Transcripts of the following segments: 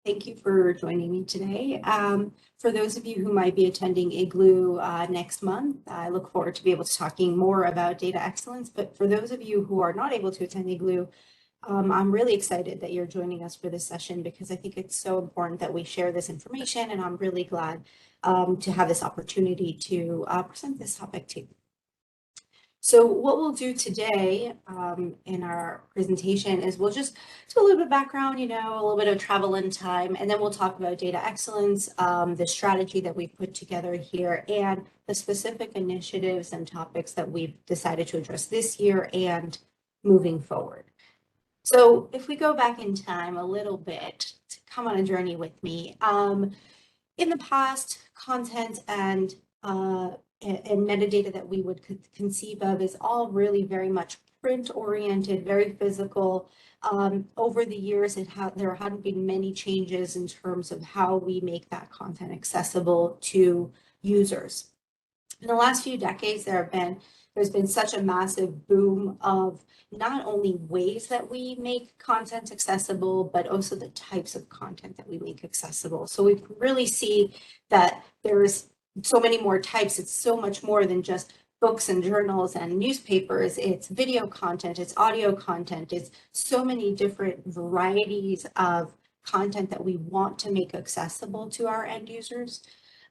Thank you for joining me today. For those of you who might be attending IGLU next month, I look forward to be able to talking more about data excellence. But for those of you who are not able to attend IGLU, I'm really excited that you're joining us for this session because I think it's so important that we share this information, and I'm really glad to have this opportunity to present this topic to you. So what we'll do today in our presentation is we'll just do a little bit of background, a little bit of travel in time, and then we'll talk about data excellence, the strategy that we've put together here, and the specific initiatives and topics that we've decided to address this year and moving forward. So if we go back in time a little bit to come on a journey with me, in the past, content and metadata that we would conceive of is all really very much print oriented, very physical. Over the years, there hadn't been many changes in terms of how we make that content accessible to users. In the last few decades, there's been such a massive boom of not only ways that we make content accessible, but also the types of content that we make accessible. So we really see that there's so many more types. It's so much more than just books and journals and newspapers. It's video content, it's audio content, it's so many different varieties of content that we want to make accessible to our end users.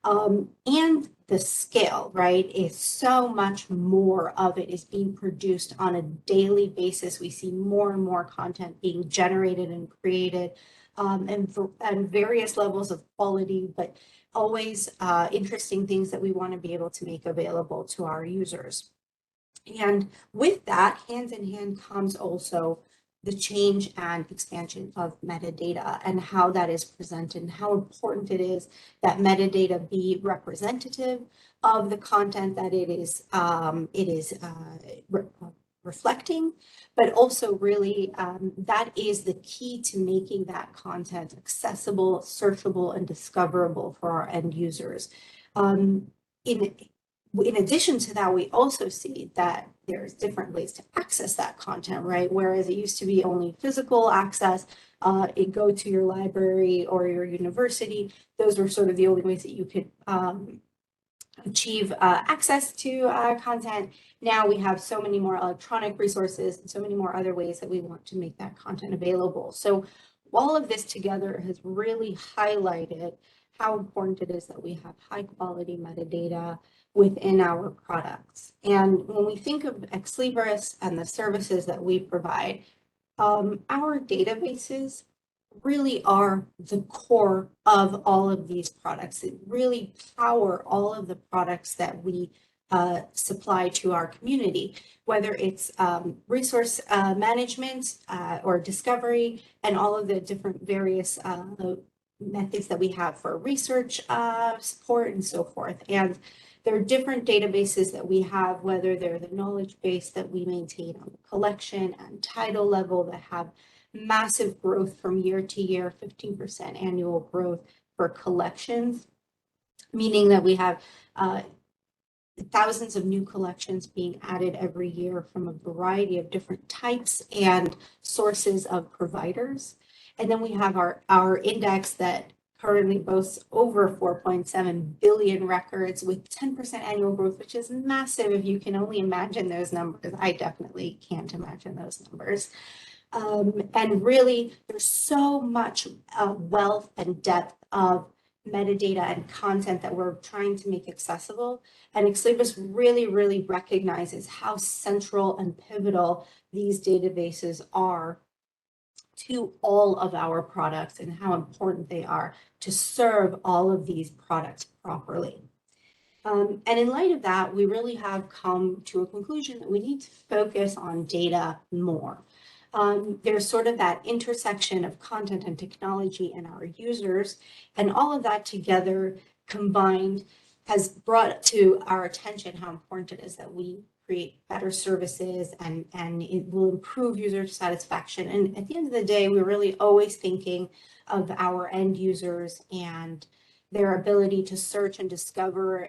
And the scale, right, is so much more of it is being produced on a daily basis. We see more and more content being generated and created and various levels of quality, but always interesting things that we want to be able to make available to our users. And with that, hand in hand comes also the change and expansion of metadata and how that is presented and how important it is that metadata be representative of the content that it is reflecting, but also really that is the key to making that content accessible, searchable, and discoverable for our end users. In addition to that, we also see that there's different ways to access that content, right? Whereas it used to be only physical access, it go to your library or your university. Those were sort of the only ways that you could achieve access to content. Now we have so many more electronic resources and so many more other ways that we want to make that content available. So all of this together has really highlighted how important it is that we have high quality metadata within our products. And when we think of Ex Libris and the services that we provide, our databases really are the core of all of these products. It really power all of the products that we supply to our community, whether it's resource management or discovery and all of the different various methods that we have for research support and so forth. And there are different databases that we have, whether they're the knowledge base that we maintain on the collection and title level that have massive growth from year to year, 15% annual growth for collections, meaning that we have thousands of new collections being added every year from a variety of different types and sources of providers. And then we have our index that currently boasts over 4.7 billion records with 10% annual growth, which is massive. If you can only imagine those numbers, I definitely can't imagine those numbers. And really, there's so much wealth and depth of metadata and content that we're trying to make accessible. And Ex Libris really, really recognizes how central and pivotal these databases are to all of our products and how important they are to serve all of these products properly. And in light of that, we really have come to a conclusion that we need to focus on data more. There's sort of that intersection of content and technology and our users, and all of that together combined has brought to our attention how important it is that we create better services and it will improve user satisfaction. And at the end of the day, we're really always thinking of our end users and their ability to search and discover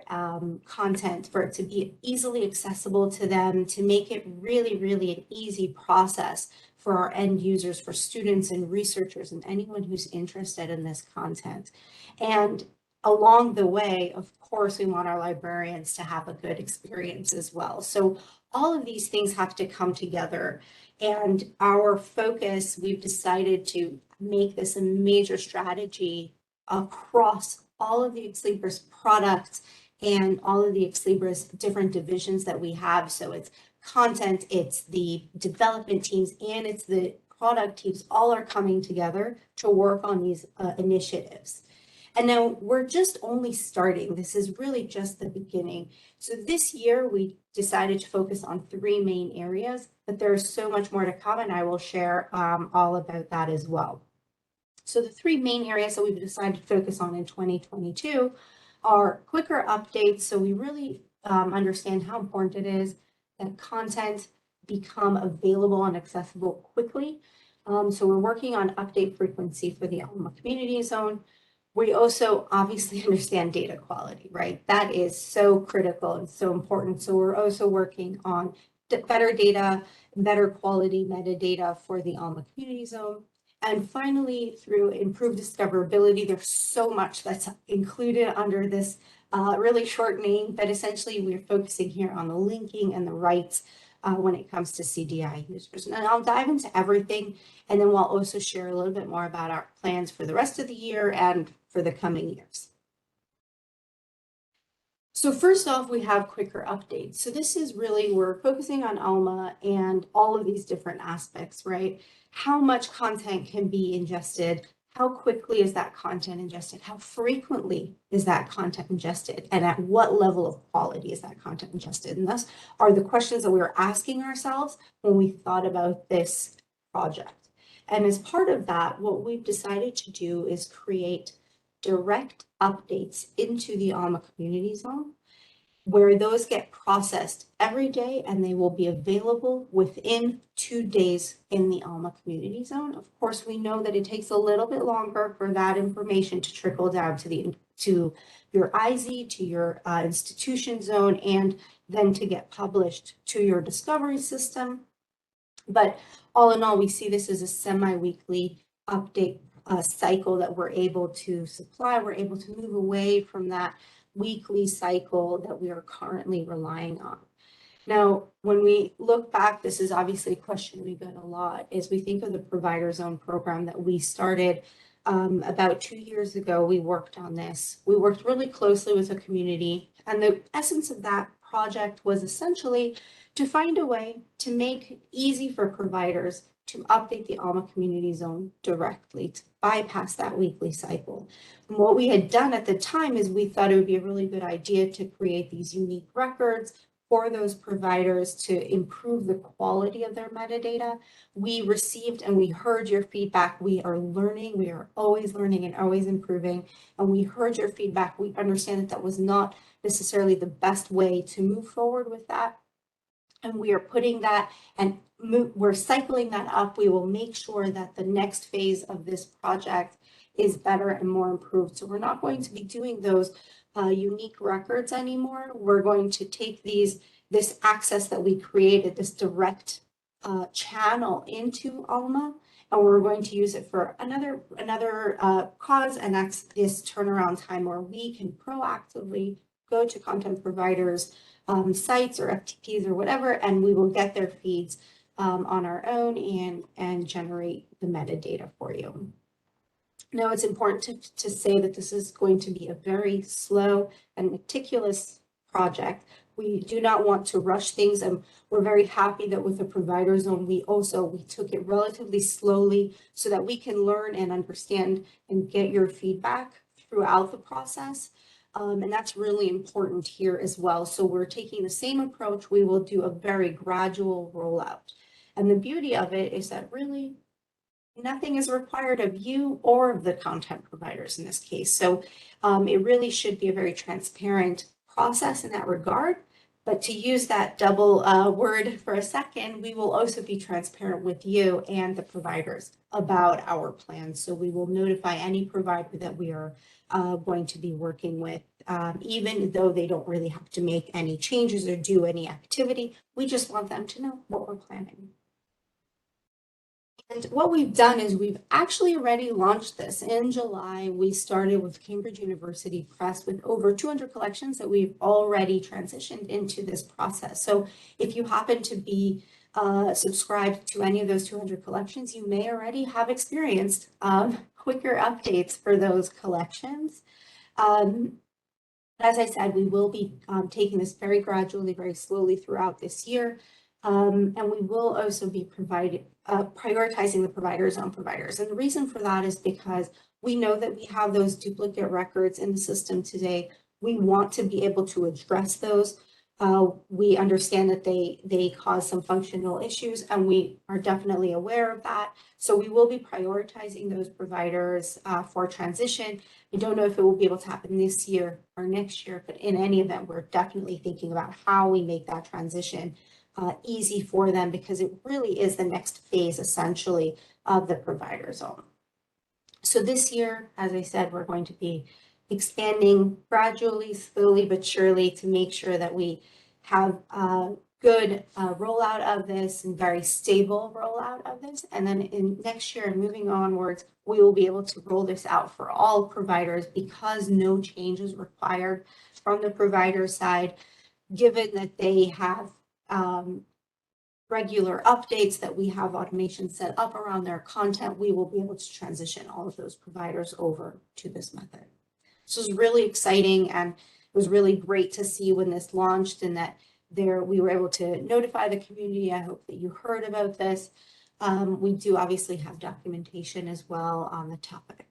content, for it to be easily accessible to them, to make it really, really an easy process for our end users, for students and researchers and anyone who's interested in this content. And along the way, of course, we want our librarians to have a good experience as well. So all of these things have to come together. And our focus, we've decided to make this a major strategy across all of the Ex Libris products and all of the Ex Libris different divisions that we have. So it's content, it's the development teams, and it's the product teams, all are coming together to work on these initiatives. And now we're just only starting. This is really just the beginning. So this year we decided to focus on 3 main areas, but there's so much more to come, and I will share all about that as well. So the 3 main areas that we've decided to focus on in 2022 are quicker updates. So we really understand how important it is that content become available and accessible quickly. So we're working on update frequency for the Alma Community Zone. We also obviously understand data quality, right? That is so critical and so important. So we're also working on better data, better quality metadata for the Alma Community Zone. And finally, through improved discoverability, there's so much that's included under this really short name, but essentially we're focusing here on the linking and the rights when it comes to CDI users. And I'll dive into everything, and then we'll also share a little bit more about our plans for the rest of the year and for the coming years. So first off, we have quicker updates. So this is really, we're focusing on Alma and all of these different aspects, right? How much content can be ingested? How quickly is that content ingested? How frequently is that content ingested? And at what level of quality is that content ingested? And thus are the questions that we were asking ourselves when we thought about this project. And as part of that, what we've decided to do is create direct updates into the Alma Community Zone, where those get processed every day, and they will be available within 2 days in the Alma Community Zone. Of course, we know that it takes a little bit longer for that information to trickle down to your IZ, to your institution zone, and then to get published to your discovery system. But all in all, we see this as a semi-weekly update cycle that we're able to supply. We're able to move away from that weekly cycle that we are currently relying on. Now, when we look back, this is obviously a question we get a lot, as we think of the Provider Zone program that we started about 2 years ago. We worked on this. We worked really closely with the community, and the essence of that project was essentially to find a way to make it easy for providers to update the Alma Community Zone directly, to bypass that weekly cycle. And what we had done at the time is we thought it would be a really good idea to create these unique records for those providers to improve the quality of their metadata. We received and we heard your feedback. We are learning. We are always learning and always improving. And we heard your feedback. We understand that that was not necessarily the best way to move forward with that. And we are putting that and we're cycling that up. We will make sure that the next phase of this project is better and more improved. So we're not going to be doing those unique records anymore. We're going to take this access that we created, this direct channel into Alma, and we're going to use it for another cause, and that's this turnaround time where we can proactively go to content providers, sites or FTPs or whatever, and we will get their feeds on our own and generate the metadata for you. Now, it's important to say that this is going to be a very slow and meticulous project. We do not want to rush things, and we're very happy that with the Provider Zone, we took it relatively slowly so that we can learn and understand and get your feedback throughout the process. And that's really important here as well. So we're taking the same approach. We will do a very gradual rollout. And the beauty of it is that really nothing is required of you or of the content providers in this case. So it really should be a very transparent process in that regard. But to use that double word for a second, we will also be transparent with you and the providers about our plans. So we will notify any provider that we are going to be working with, even though they don't really have to make any changes or do any activity. We just want them to know what we're planning. And what we've done is we've actually already launched this. In July, we started with Cambridge University Press with over 200 collections that we've already transitioned into this process. So if you happen to be subscribed to any of those 200 collections, you may already have experienced quicker updates for those collections. As I said, we will be taking this very gradually, very slowly throughout this year. And we will also be prioritizing the providers on providers. And the reason for that is because we know that we have those duplicate records in the system today. We want to be able to address those. We understand that they cause some functional issues, and we are definitely aware of that. So we will be prioritizing those providers for transition. I don't know if it will be able to happen this year or next year, but in any event, we're definitely thinking about how we make that transition easy for them, because it really is the next phase, essentially, of the provider zone. So this year, as I said, we're going to be expanding gradually, slowly but surely, to make sure that we have a good rollout of this and very stable rollout of this. And then in next year and moving onwards, we will be able to roll this out for all providers, because no change is required from the provider side, given that they have regular updates, that we have automation set up around their content. We will be able to transition all of those providers over to this method. So it's really exciting, and it was really great to see when this launched, and that we were able to notify the community. I hope that you heard about this. We do obviously have documentation as well on the topic.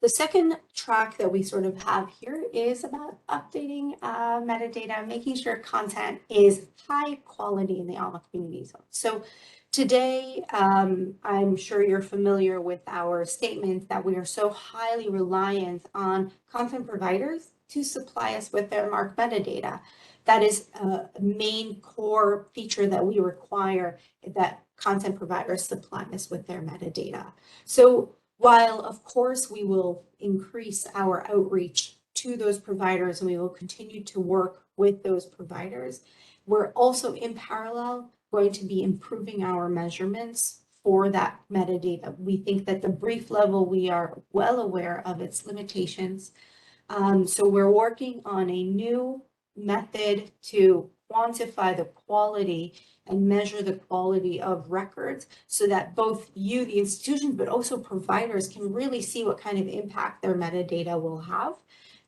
The second track that we sort of have here is about updating metadata, making sure content is high quality in the ALMA community zone. So today, I'm sure you're familiar with our statement that we are so highly reliant on content providers to supply us with their MARC metadata. That is a main core feature that we require, that content providers supply us with their metadata. So while, of course, we will increase our outreach to those providers, and we will continue to work with those providers, we're also in parallel going to be improving our measurements for that metadata. We think that the brief level, we are well aware of its limitations. So we're working on a new method to quantify the quality and measure the quality of records, so that both you, the institutions, but also providers, can really see what kind of impact their metadata will have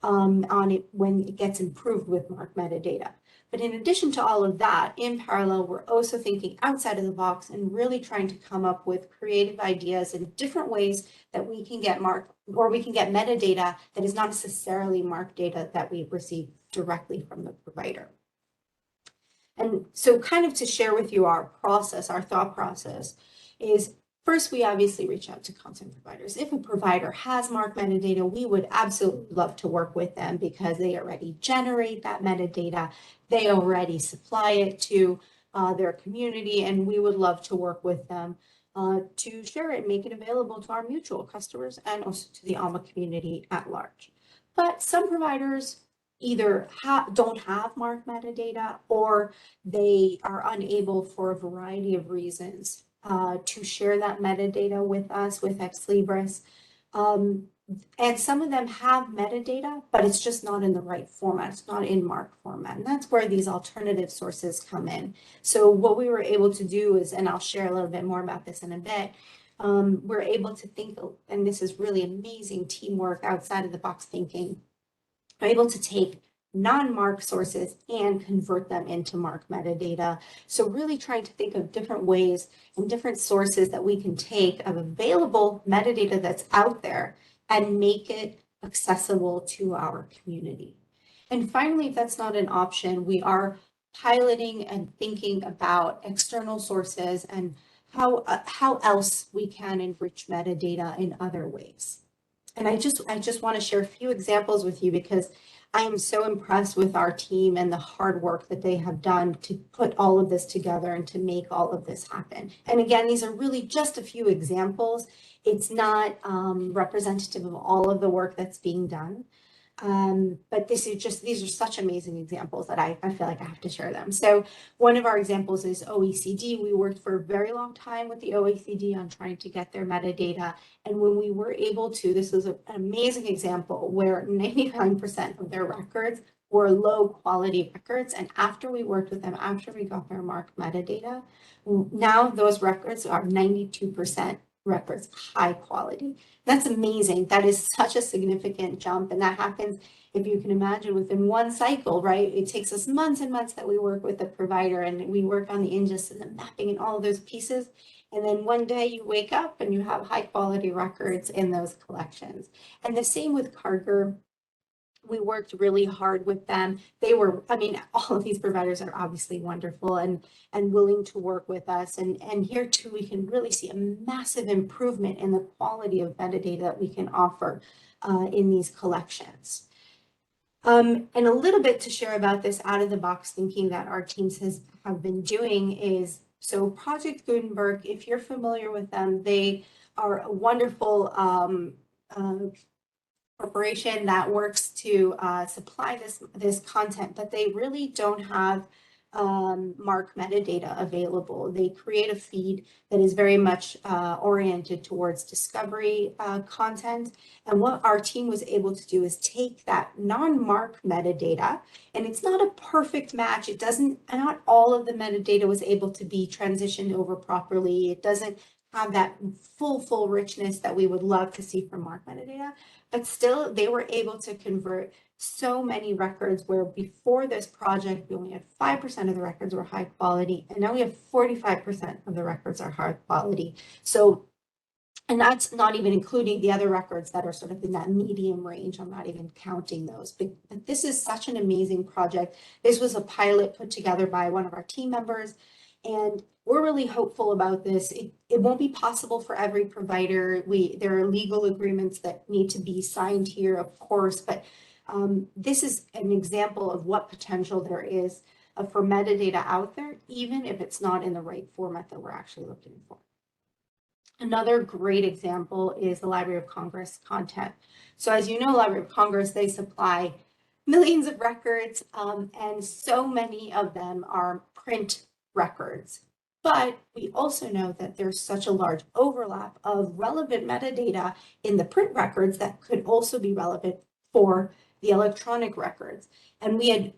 on it when it gets improved with MARC metadata. But in addition to all of that, in parallel, we're also thinking outside of the box and really trying to come up with creative ideas and different ways that we can get MARC, or we can get metadata that is not necessarily MARC data that we receive directly from the provider. And so kind of to share with you our process, our thought process is, first, we obviously reach out to content providers. If a provider has MARC metadata, we would absolutely love to work with them, because they already generate that metadata. They already supply it to their community, and we would love to work with them to share it and make it available to our mutual customers and also to the ALMA community at large. But some providers either don't have MARC metadata, or they are unable for a variety of reasons to share that metadata with us, with Ex Libris. And some of them have metadata, but it's just not in the right format. It's not in MARC format. And that's where these alternative sources come in. So what we were able to do is, and I'll share a little bit more about this in a bit, we're able to think, and this is really amazing teamwork, outside of the box thinking. We're able to take non-MARC sources and convert them into MARC metadata. So really trying to think of different ways and different sources that we can take of available metadata that's out there and make it accessible to our community. And finally, if that's not an option, we are piloting and thinking about external sources and how else we can enrich metadata in other ways. And I just want to share a few examples with you, because I am so impressed with our team and the hard work that they have done to put all of this together and to make all of this happen. And again, these are really just a few examples. It's not representative of all of the work that's being done. But these are such amazing examples that I feel like I have to share them. So one of our examples is OECD. We worked for a very long time with the OECD on trying to get their metadata. And when we were able to, this was an amazing example where 99% of their records were low quality records. And after we worked with them, after we got their marked metadata, now those records are 92% records, high quality. That's amazing. That is such a significant jump. And that happens, if you can imagine, within one cycle, right? It takes us months and months that we work with the provider and we work on the ingest and the mapping and all of those pieces. And then one day you wake up and you have high quality records in those collections. And the same with Carger. We worked really hard with them. They were, I mean, all of these providers are obviously wonderful and willing to work with us. And here too, we can really see a massive improvement in the quality of metadata that we can offer in these collections. And a little bit to share about this out of the box thinking that our teams have been doing is, so Project Gutenberg, if you're familiar with them, they are a wonderful corporation that works to supply this content, but they really don't have MARC metadata available. They create a feed that is very much oriented towards discovery content. And what our team was able to do is take that non-MARC metadata, and it's not a perfect match. It doesn't, not all of the metadata was able to be transitioned over properly. It doesn't have that full richness that we would love to see from MARC metadata, but still they were able to convert so many records where before this project, we only had 5% of the records were high quality, and now we have 45% of the records are high quality. So, and that's not even including the other records that are sort of in that medium range. I'm not even counting those, but this is such an amazing project. This was a pilot put together by one of our team members, and we're really hopeful about this. It won't be possible for every provider. There are legal agreements that need to be signed here, of course, but this is an example of what potential there is for metadata out there, even if it's not in the right format that we're actually looking for. Another great example is the Library of Congress content. So as you know, Library of Congress, they supply millions of records, and so many of them are print records. But we also know that there's such a large overlap of relevant metadata in the print records that could also be relevant for the electronic records. And we had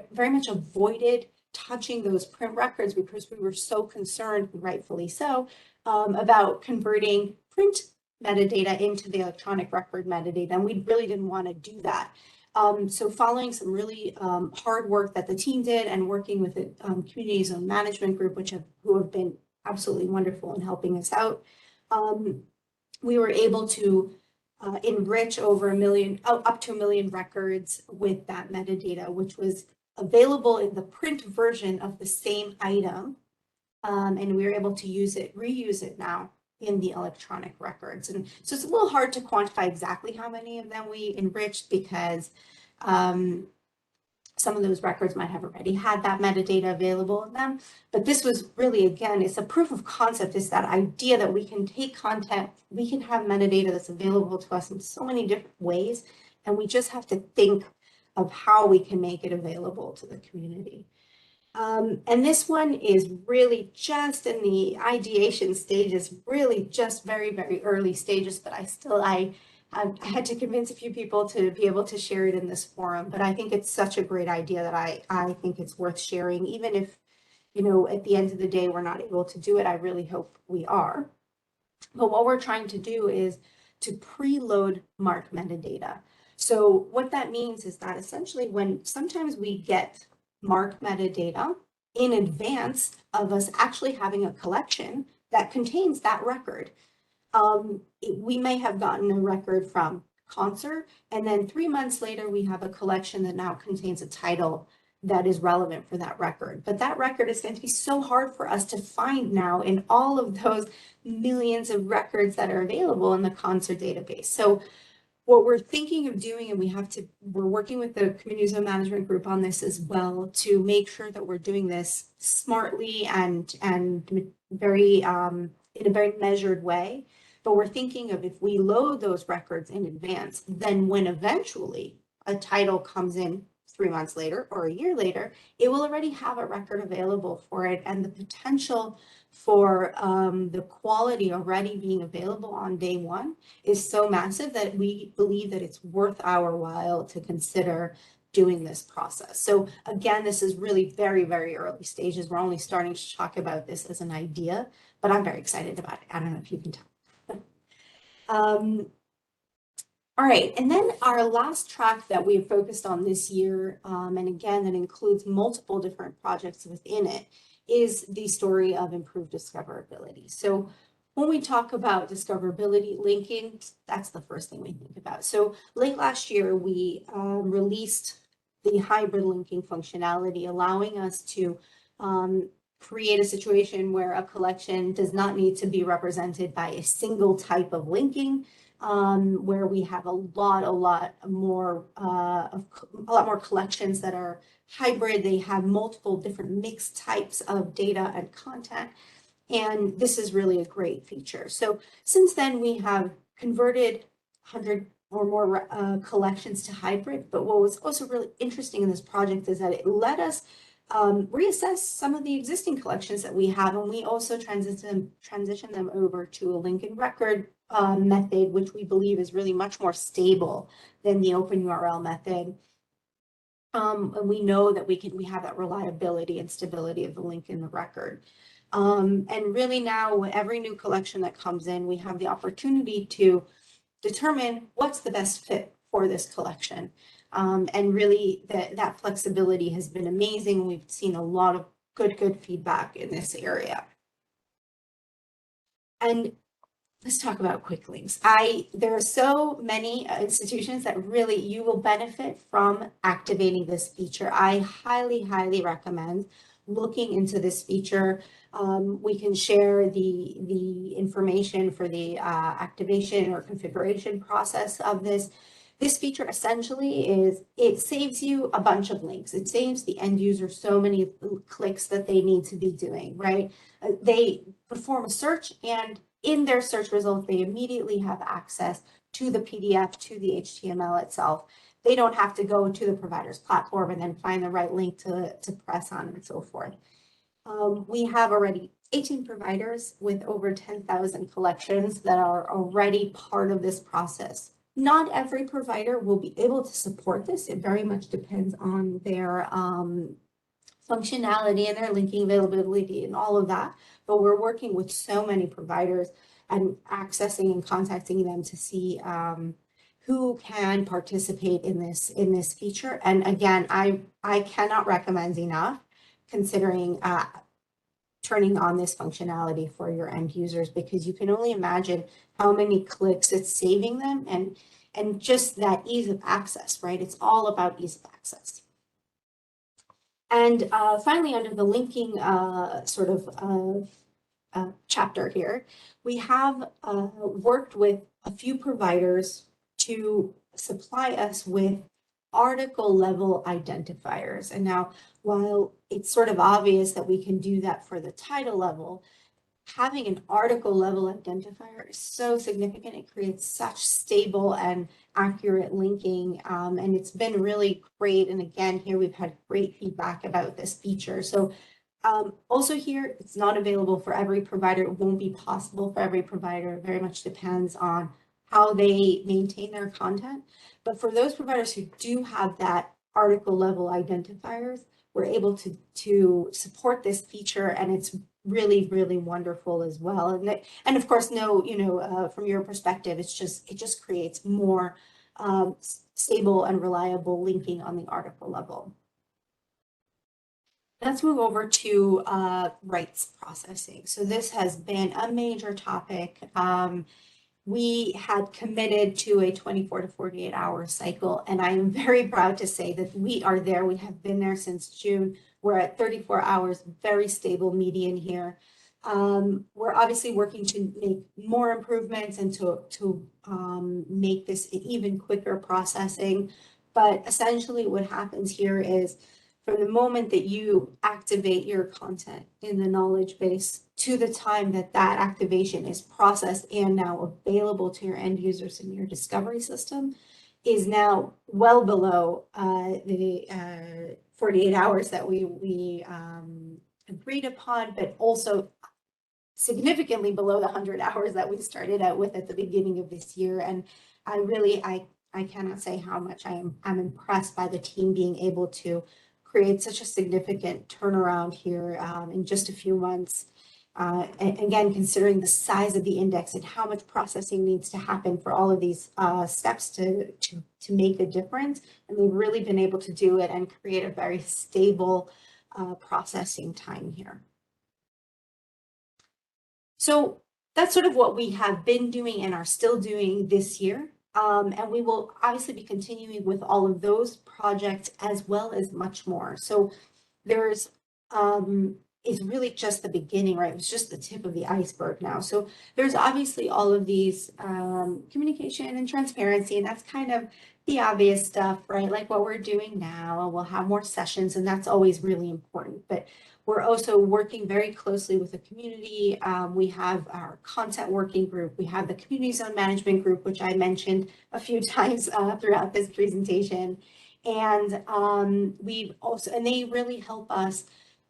very much avoided touching those print records because we were so concerned, rightfully so, about converting print metadata into the electronic record metadata. And we really didn't want to do that. So following some really hard work that the team did and working with the Community Zone Management Group, who have been absolutely wonderful in helping us out, we were able to enrich over up to 1 million records with that metadata, which was available in the print version of the same item. And we were able to reuse it now in the electronic records. And so it's a little hard to quantify exactly how many of them we enriched because some of those records might have already had that metadata available in them. But this was really, again, it's a proof of concept. It's that idea that we can take content, we can have metadata that's available to us in so many different ways, and we just have to think of how we can make it available to the community. And this one is really just in the ideation stages, really just very early stages, but I had to convince a few people to be able to share it in this forum. But I think it's such a great idea that I think it's worth sharing, even if, you know, at the end of the day, we're not able to do it. I really hope we are. But what we're trying to do is to preload MARC metadata. So what that means is that essentially when sometimes we get MARC metadata in advance of us actually having a collection that contains that record. We may have gotten a record from concert, and then 3 months later, we have a collection that now contains a title that is relevant for that record. But that record is going to be so hard for us to find now in all of those millions of records that are available in the concert database. So what we're thinking of doing, and we're working with the Community Zone Management Group on this as well to make sure that we're doing this smartly and very in a very measured way. But we're thinking of if we load those records in advance, then when eventually a title comes in 3 months later or a year later, it will already have a record available for it, and the potential for the quality already being available on day one is so massive that we believe that it's worth our while to consider doing this process. So again, this is really very, very early stages. We're only starting to talk about this as an idea, but I'm very excited about it. I don't know if you can tell. All right, and then our last track that we've focused on this year, and again, that includes multiple different projects within it, is the story of improved discoverability. So when we talk about discoverability linking, that's the first thing we think about. So late last year, we released the hybrid linking functionality, allowing us to create a situation where a collection does not need to be represented by a single type of linking, where we have a lot more collections that are hybrid. They have multiple different mixed types of data and content, and this is really a great feature. So since then, we have converted 100 or more collections to hybrid, but what was also really interesting in this project is that it let us reassess some of the existing collections that we have, and we also transition them over to a link and record method, which we believe is really much more stable than the open URL method. And we know that we have that reliability and stability of the link in the record. And really now, every new collection that comes in, we have the opportunity to determine what's the best fit for this collection. And really that flexibility has been amazing. We've seen a lot of good feedback in this area. And let's talk about quick links. There are so many institutions that really you will benefit from activating this feature. I highly recommend looking into this feature. We can share the information for the activation or configuration process of this. This feature essentially is, it saves you a bunch of links. It saves the end user so many clicks that they need to be doing, right? They perform a search, and in their search results, they immediately have access to the PDF, to the HTML itself. They don't have to go to the provider's platform and then find the right link to press on and so forth. We have already 18 providers with over 10,000 collections that are already part of this process. Not every provider will be able to support this. It very much depends on their functionality and their linking availability and all of that. But we're working with so many providers and accessing and contacting them to see who can participate in this feature. And again, I cannot recommend enough considering turning on this functionality for your end users, because you can only imagine how many clicks it's saving them, and just that ease of access, right? It's all about ease of access. And finally, under the linking chapter here, we have worked with a few providers to supply us with article level identifiers. And now, while it's sort of obvious that we can do that for the title level, having an article level identifier is so significant. It creates such stable and accurate linking, and it's been really great. And again, here we've had great feedback about this feature. So also here, it's not available for every provider. It won't be possible for every provider. It very much depends on how they maintain their content. But for those providers who do have that article level identifiers, we're able to support this feature, and it's really wonderful as well. And of course, from your perspective, it just creates more stable and reliable linking on the article level. Let's move over to rights processing. So this has been a major topic. We had committed to a 24 to 48 hour cycle, and I am very proud to say that we are there. We have been there since June. We're at 34 hours, very stable median here. We're obviously working to make more improvements and to make this an even quicker processing. But essentially what happens here is, from the moment that you activate your content in the knowledge base to the time that that activation is processed and now available to your end users in your discovery system, is now well below the 48 hours that we agreed upon, but also significantly below the 100 hours that we started out with at the beginning of this year. And I cannot say how much I'm impressed by the team being able to create such a significant turnaround here in just a few months. And again, considering the size of the index and how much processing needs to happen for all of these steps to make a difference. And they've really been able to do it and create a very stable processing time here. So that's sort of what we have been doing and are still doing this year. And we will obviously be continuing with all of those projects as well as much more. So there's, it's really just the beginning, right? It's just the tip of the iceberg now. So there's obviously all of these communication and transparency, and that's kind of the obvious stuff, right? Like what we're doing now, we'll have more sessions, and that's always really important. But we're also working very closely with the community. We have our content working group. We have the community zone management group, which I mentioned a few times throughout this presentation. And we've also, and they really help us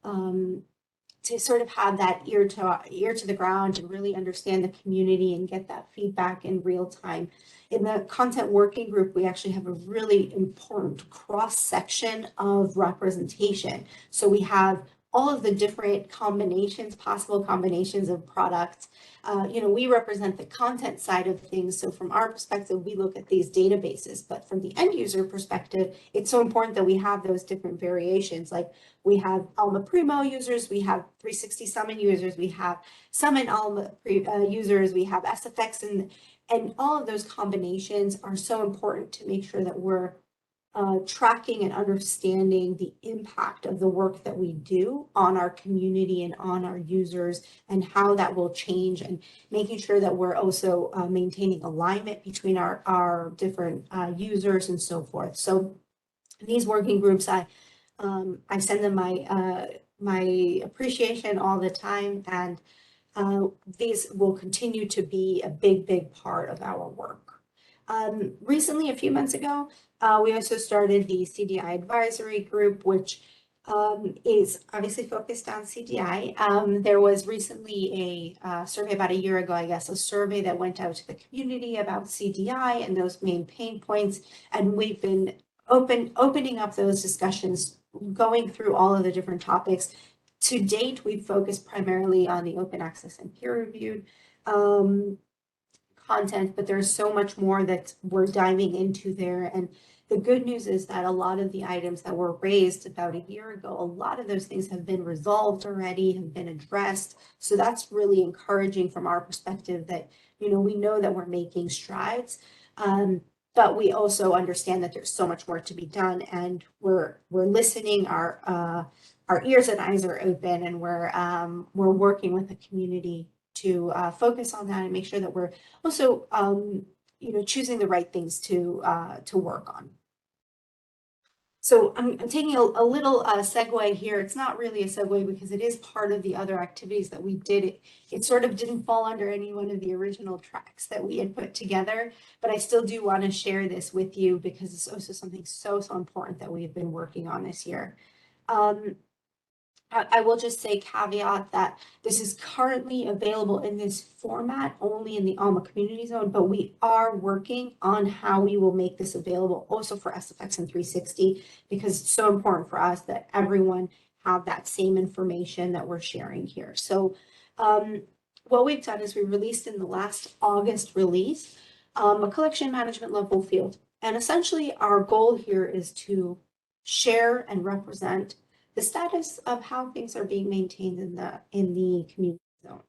to sort of have that ear to the ground and really understand the community and get that feedback in real time. In the content working group, we actually have a really important cross section of representation. So we have all of the different combinations, possible combinations of products. We represent the content side of things. So from our perspective, we look at these databases, but from the end user perspective, it's so important that we have those different variations. Like we have Alma Primo users, we have 360 Summon users, we have Summon Alma users, we have SFX, and all of those combinations are so important to make sure that we're tracking and understanding the impact of the work that we do on our community and on our users and how that will change, and making sure that we're also maintaining alignment between our different users and so forth. So these working groups, I send them my appreciation all the time, and these will continue to be a big part of our work. Recently, a few months ago, we also started the Cdi Advisory Group, which is obviously focused on CDI. There was recently a survey about a year ago, I guess, a survey that went out to the community about CDI and those main pain points. And we've been opening up those discussions, going through all of the different topics. To date, we've focused primarily on the open access and peer-reviewed content, but there's so much more that we're diving into there. And the good news is that a lot of the items that were raised about a year ago, a lot of those things have been resolved already, have been addressed. So that's really encouraging from our perspective that, we know that we're making strides, but we also understand that there's so much work to be done, and we're listening, our ears and eyes are open, and we're working with the community to focus on that and make sure that we're also, choosing the right things to work on. So I'm taking a little segue here. It's not really a segue because it is part of the other activities that we did. It sort of didn't fall under any one of the original tracks that we had put together, but I still do want to share this with you because it's also something so important that we've been working on this year. I will just say caveat that this is currently available in this format only in the Alma Community Zone, but we are working on how we will make this available also for SFX and 360, because it's so important for us that everyone have that same information that we're sharing here. So what we've done is we released in the last August release a collection management level field. And essentially our goal here is to share and represent the status of how things are being maintained in the community zone,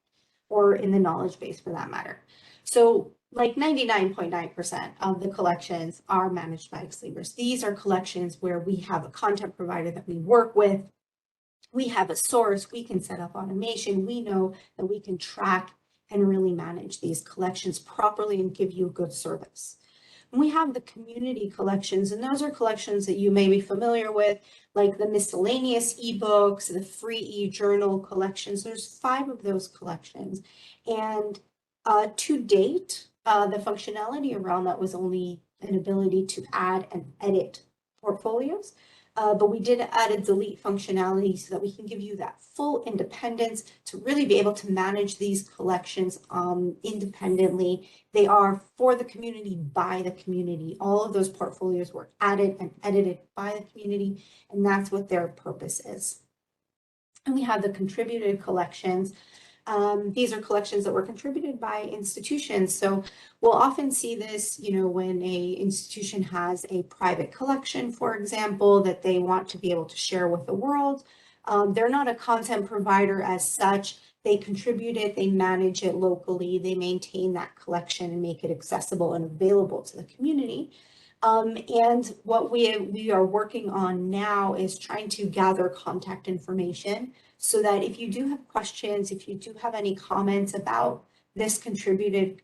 or in the knowledge base for that matter. So like 99.9% of the collections are managed by Ex Libris. These are collections where we have a content provider that we work with. We have a source, we can set up automation. We know that we can track and really manage these collections properly and give you good service. And we have the community collections, and those are collections that you may be familiar with, like the miscellaneous ebooks, the free e-journal collections. There's 5 of those collections. And to date, The functionality around that was only an ability to add and edit portfolios. But we did add a delete functionality so that we can give you that full independence to really be able to manage these collections independently. They are for the community, by the community. All of those portfolios were added and edited by the community, and that's what their purpose is. And we have the contributed collections. These are collections that were contributed by institutions. So we'll often see this, when a institution has a private collection, for example, that they want to be able to share with the world. They're not a content provider as such. They contribute it, they manage it locally, they maintain that collection and make it accessible and available to the community. And what we are working on now is trying to gather contact information so that if you do have questions, if you do have any comments about these contributed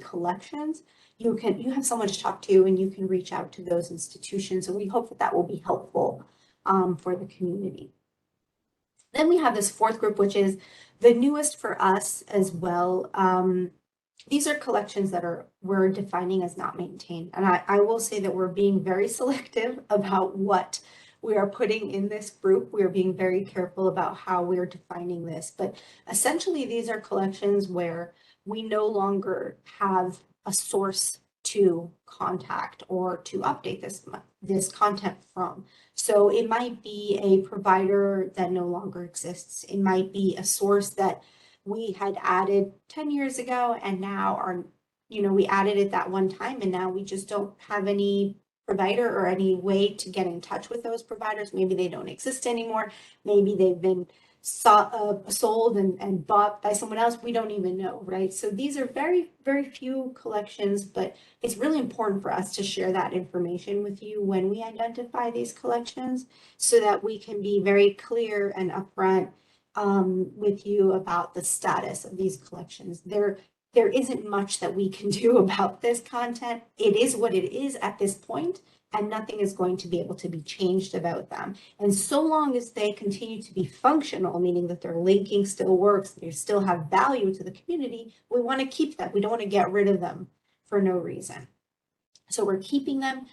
collections, you have someone to talk to and you can reach out to those institutions. And we hope that that will be helpful for the community. Then we have this fourth group, which is the newest for us as well. These are collections that we're defining as not maintained. And I will say that we're being very selective about what we are putting in this group. We are being very careful about how we're defining this. But essentially, these are collections where we no longer have a source to contact or to update this content from. So it might be a provider that no longer exists. It might be a source that we had added 10 years ago and now we added it that one time and now we just don't have any provider or any way to get in touch with those providers. Maybe they don't exist anymore. Maybe they've been sold and bought by someone else. We don't even know, right? So these are very, very few collections, but it's really important for us to share that information with you when we identify these collections so that we can be very clear and upfront with you about the status of these collections. There isn't much that we can do about this content. It is what it is at this point, and nothing is going to be able to be changed about them. And so long as they continue to be functional, meaning that their linking still works, they still have value to the community, we want to keep them. We don't want to get rid of them for no reason. So we're keeping them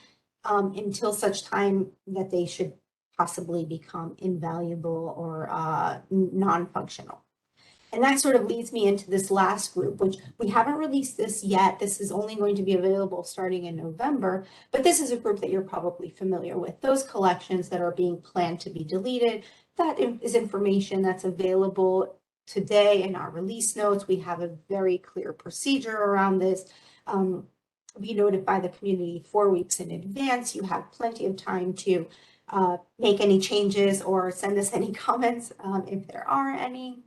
until such time that they should possibly become invaluable or non-functional. And that sort of leads me into this last group, which we haven't released this yet. This is only going to be available starting in November, but this is a group that you're probably familiar with. Those collections that are being planned to be deleted, that is information that's available today in our release notes. We have a very clear procedure around this. We notify the community 4 weeks in advance. You have plenty of time to make any changes or send us any comments if there are any.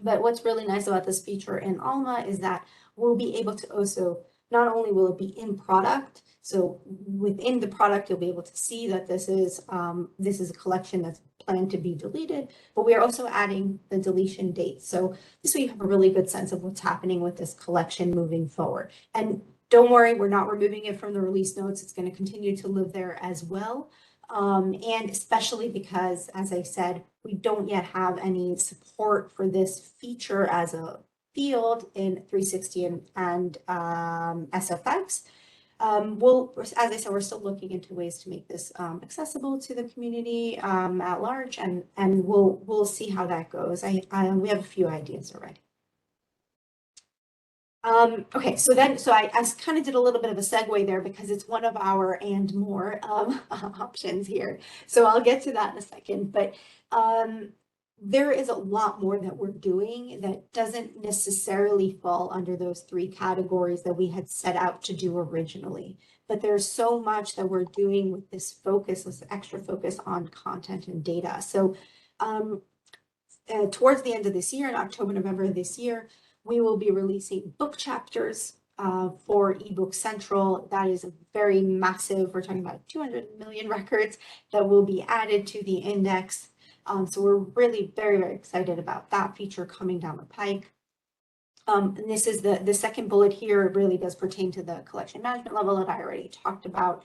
But what's really nice about this feature in Alma is that we'll be able to also, not only will it be in product, so within the product, you'll be able to see that this is a collection that's planned to be deleted, but we are also adding the deletion date. So this way you have a really good sense of what's happening with this collection moving forward. And don't worry, we're not removing it from the release notes. It's going to continue to live there as well. And especially because, as I said, we don't yet have any support for this feature as a field in 360 and SFX. As I said, we're still looking into ways to make this accessible to the community at large, and we'll see how that goes. We have a few ideas already. Okay, so I kind of did a little bit of a segue there because it's one of our and more options here. So I'll get to that in a second, but there is a lot more that we're doing that doesn't necessarily fall under those three categories that we had set out to do originally. But there's so much that we're doing with this focus, this extra focus on content and data. So towards the end of this year, in October, November of this year, we will be releasing book chapters for eBook Central. That is a very massive, we're talking about 200 million records that will be added to the index. So we're really very, very excited about that feature coming down the pike. And this is the second bullet here. It really does pertain to the collection management level that I already talked about.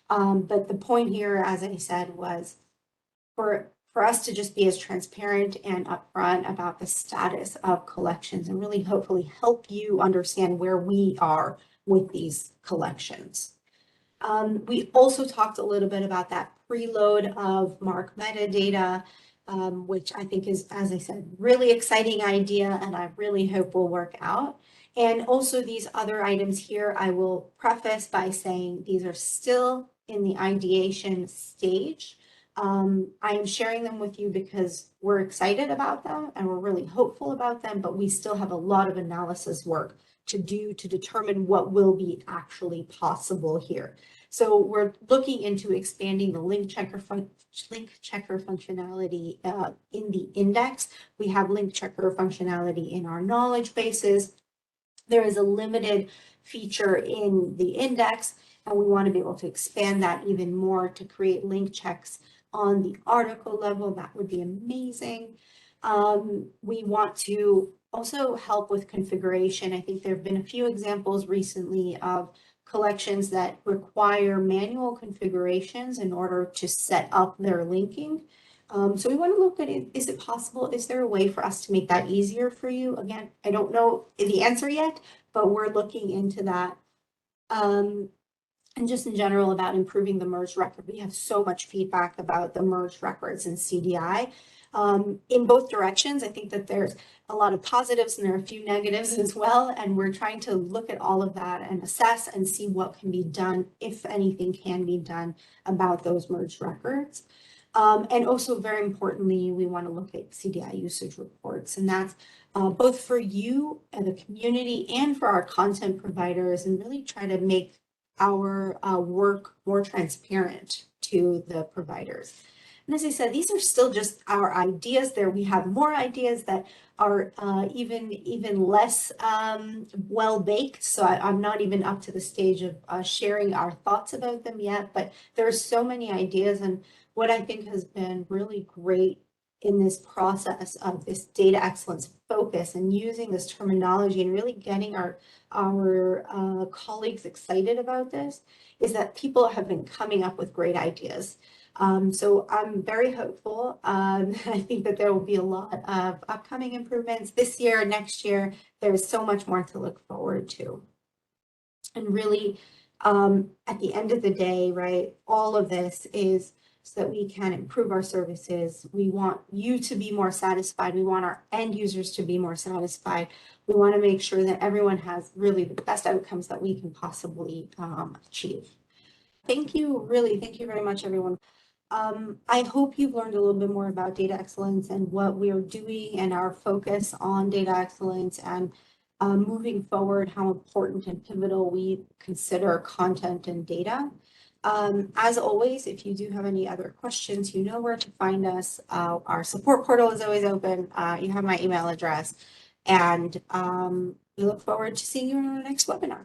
But the point here, as I said, was for for us to just be as transparent and upfront about the status of collections and really hopefully help you understand where we are with these collections. We also talked a little bit about that preload of MARC metadata, which I think is, as I said, really exciting idea, and I really hope will work out. And also these other items here, I will preface by saying these are still in the ideation stage. I am sharing them with you because we're excited about them and we're really hopeful about them, but we still have a lot of analysis work to do to determine what will be actually possible here. So we're looking into expanding the link checker functionality in the index. We have link checker functionality in our knowledge bases. There is a limited feature in the index, and we want to be able to expand that even more to create link checks on the article level. That would be amazing. We want to also help with configuration. I think there have been a few examples recently of collections that require manual configurations in order to set up their linking. So we want to look at it. Is it possible? Is there a way for us to make that easier for you? Again, I don't know the answer yet, but we're looking into that. And just in general about improving the merged record. We have so much feedback about the merged records in CDI. In both directions, I think that there's a lot of positives and there are a few negatives as well. And we're trying to look at all of that and assess and see what can be done, if anything can be done about those merged records. And also very importantly, we want to look at CDI usage reports, and that's both for you and the community and for our content providers, and really try to make our work more transparent to the providers. And as I said, these are still just our ideas there. We have more ideas that are even less well-baked. So I'm not even up to the stage of sharing our thoughts about them yet, but there are so many ideas. And what I think has been really great in this process of this data excellence focus and using this terminology and really getting our colleagues excited about this is that people have been coming up with great ideas. So I'm very hopeful. I think that there will be a lot of upcoming improvements this year, next year. There's so much more to look forward to. And really, at the end of the day, right, all of this is so that we can improve our services. We want you to be more satisfied. We want our end users to be more satisfied. We want to make sure that everyone has really the best outcomes that we can possibly achieve. Thank you, really. Thank you very much, everyone. I hope you've learned a little bit more about data excellence and what we are doing and our focus on data excellence and moving forward, how important and pivotal we consider content and data. As always, if you do have any other questions, you know where to find us. Our support portal is always open. You have my email address, and we look forward to seeing you in our next webinar.